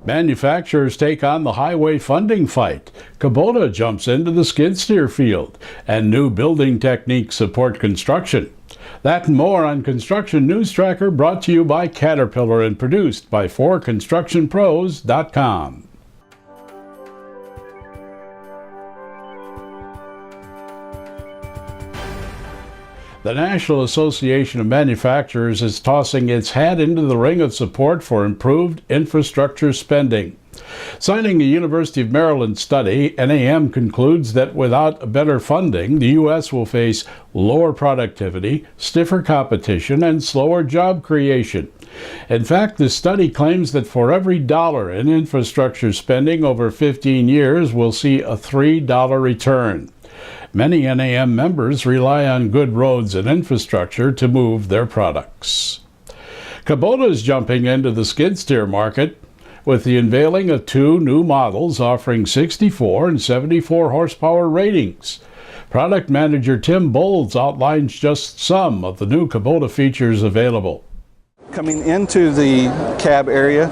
Manufacturers take on the highway funding fight. Kubota jumps into the skid steer field, and new building techniques support construction. That and more on Construction News Tracker, brought to you by Caterpillar and produced by 4constructionpros.com. The National Association of Manufacturers is tossing its hat into the ring of support for improved infrastructure spending. Citing a University of Maryland study, NAM concludes that without better funding, the U.S. will face lower productivity, stiffer competition, and slower job creation. In fact, the study claims that for every dollar in infrastructure spending over 15 years, we'll see a $3 return. Many NAM members rely on good roads and infrastructure to move their products. Kubota is jumping into the skid steer market with the unveiling of two new models offering 64 and 74 horsepower ratings. Product manager Tim Bowles outlines just some of the new Kubota features available. Coming into the cab area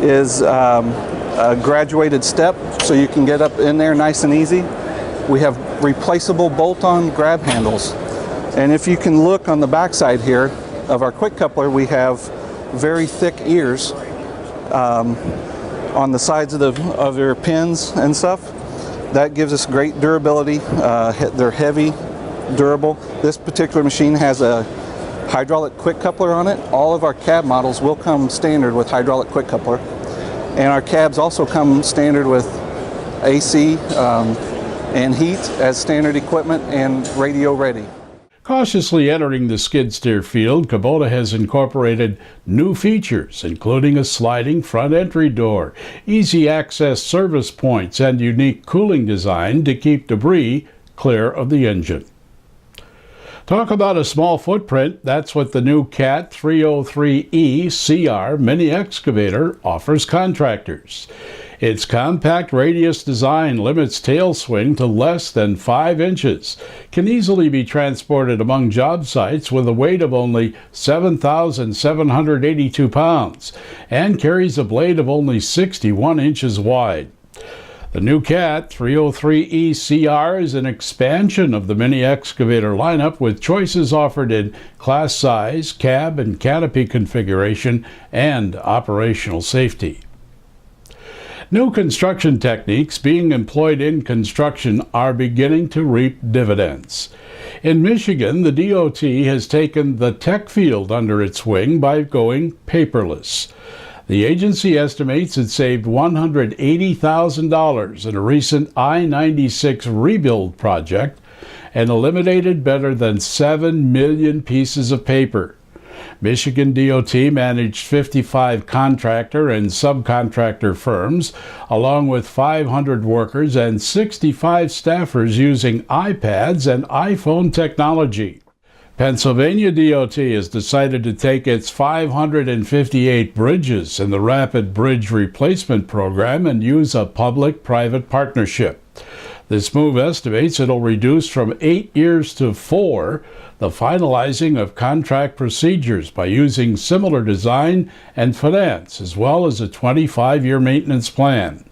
is a graduated step, so you can get up in there nice and easy. We have replaceable bolt-on grab handles. And if you can look on the backside here of our quick coupler, we have very thick ears on the sides of your pins and stuff. That gives us great durability. They're heavy, durable. This particular machine has a hydraulic quick coupler on it. All of our cab models will come standard with hydraulic quick coupler. And our cabs also come standard with AC and heat as standard equipment and radio ready. Cautiously entering the skid steer field, Kubota has incorporated new features, including a sliding front entry door, easy access service points, and unique cooling design to keep debris clear of the engine. Talk about a small footprint. That's what the new CAT 303E CR mini excavator offers contractors. Its compact radius design limits tail swing to less than 5 inches, can easily be transported among job sites with a weight of only 7,782 pounds, and carries a blade of only 61 inches wide. The new CAT 303E CR is an expansion of the mini excavator lineup, with choices offered in class size, cab and canopy configuration, and operational safety. New construction techniques being employed in construction are beginning to reap dividends. In Michigan, the DOT has taken the tech field under its wing by going paperless. The agency estimates it saved $180,000 in a recent I-96 rebuild project and eliminated better than 7 million pieces of paper. Michigan DOT managed 55 contractor and subcontractor firms, along with 500 workers and 65 staffers using iPads and iPhone technology. Pennsylvania DOT has decided to take its 558 bridges in the Rapid Bridge Replacement Program and use a public-private partnership. This move estimates it'll reduce from 8 years to 4 the finalizing of contract procedures by using similar design and finance, as well as a 25-year maintenance plan.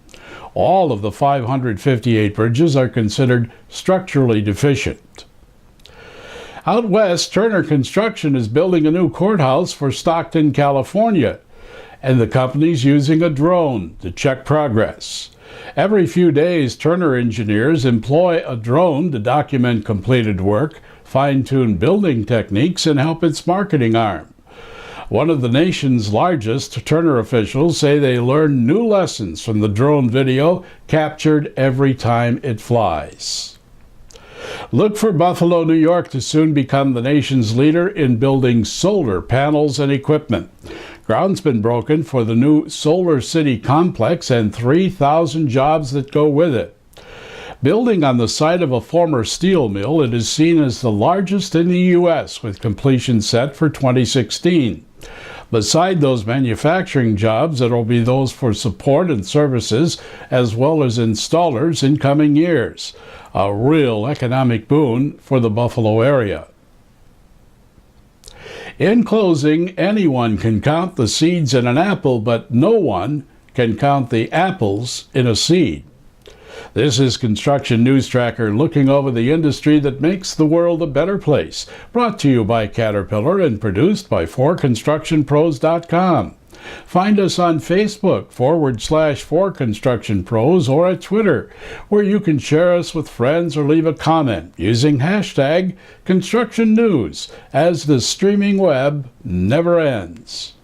All of the 558 bridges are considered structurally deficient. Out west, Turner Construction is building a new courthouse for Stockton, California, and the company's using a drone to check progress. Every few days, Turner engineers employ a drone to document completed work, fine-tune building techniques, and help its marketing arm. One of the nation's largest, Turner officials say they learn new lessons from the drone video captured every time it flies. Look for Buffalo, New York to soon become the nation's leader in building solar panels and equipment. Ground's been broken for the new Solar City complex and 3,000 jobs that go with it. Building on the site of a former steel mill, it is seen as the largest in the U.S., with completion set for 2016. Beside those manufacturing jobs, there will be those for support and services, as well as installers in coming years. A real economic boon for the Buffalo area. In closing, anyone can count the seeds in an apple, but no one can count the apples in a seed. This is Construction News Tracker, looking over the industry that makes the world a better place. Brought to you by Caterpillar and produced by 4constructionpros.com. Find us on Facebook /4constructionpros or at Twitter, where you can share us with friends or leave a comment using hashtag Construction News, as the streaming web never ends.